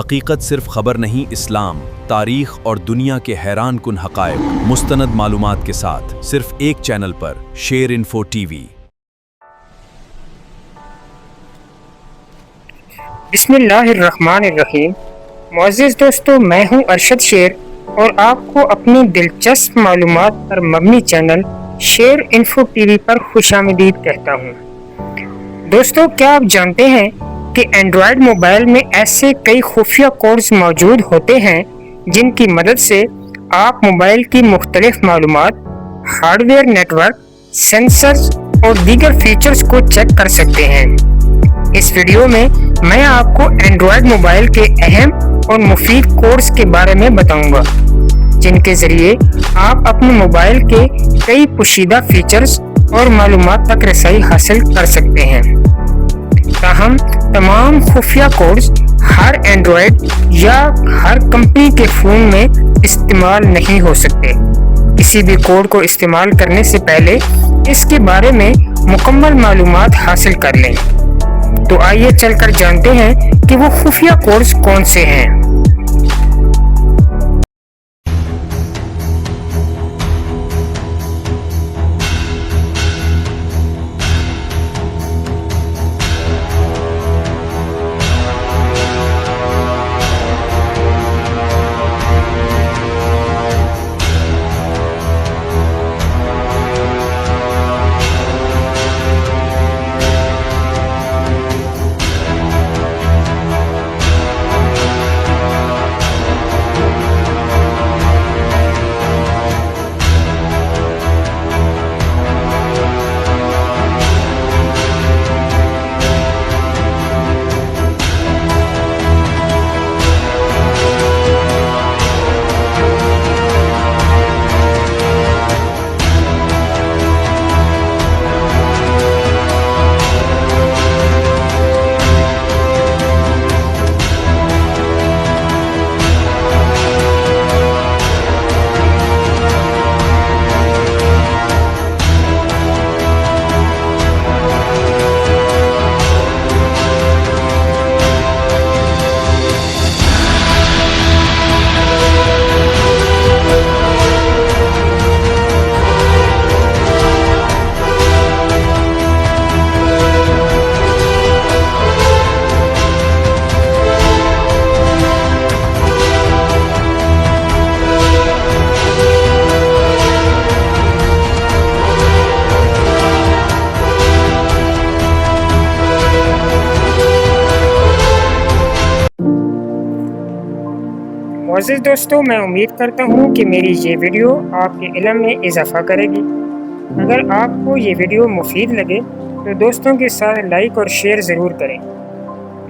हकीकत सिर्फ खबर नहीं, इस्लाम, तारीख और दुनिया के हैरान कुन हक़ाइक़ मुस्तनद मालूमात के साथ सिर्फ एक चैनल पर, शेर इन्फो टीवी। बिस्मिल्लाहिर्रहमानिर्रहीम। मुअज़्ज़िज़ दोस्तों, मैं हूं अरशद शेर और आपको अपनी दिलचस्प मालूमात पर मबनी चैनल शेर इन्फो टीवी पर खुशामदीद कहता हूं। दोस्तों, क्या आप जानते हैं कि एंड्रॉयड मोबाइल में ऐसे कई खुफिया कोड्स मौजूद होते हैं जिनकी मदद से आप मोबाइल की मुख्तलिफ मालूमात, हार्डवेयर, नेटवर्क, सेंसर्स और दीगर फीचर्स को चेक कर सकते हैं। इस वीडियो में मैं आपको एंड्रॉयड मोबाइल के अहम और मुफीद कोड्स के बारे में बताऊंगा, जिनके जरिए आप अपने मोबाइल के कई पोशीदा फीचर्स और मालूमात तक रसाई हासिल कर सकते हैं। ताहम तमाम खुफिया कोड्स हर एंड्रॉयड या हर कंपनी के फ़ोन में इस्तेमाल नहीं हो सकते। किसी भी कोड को इस्तेमाल करने से पहले इसके बारे में मुकम्मल मालूमात हासिल कर लें। तो आइए चलकर जानते हैं कि वो खुफिया कोड्स कौन से हैं। मुअज़्ज़िज़ दोस्तों, मैं उम्मीद करता हूँ कि मेरी ये वीडियो आपके इल्म में इजाफ़ा करेगी। अगर आपको ये वीडियो मुफीद लगे तो दोस्तों के साथ लाइक और शेयर ज़रूर करें।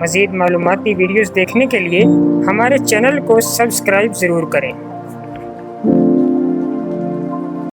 मज़ीद मालूमाती वीडियोज़ देखने के लिए हमारे चैनल को सब्सक्राइब ज़रूर करें।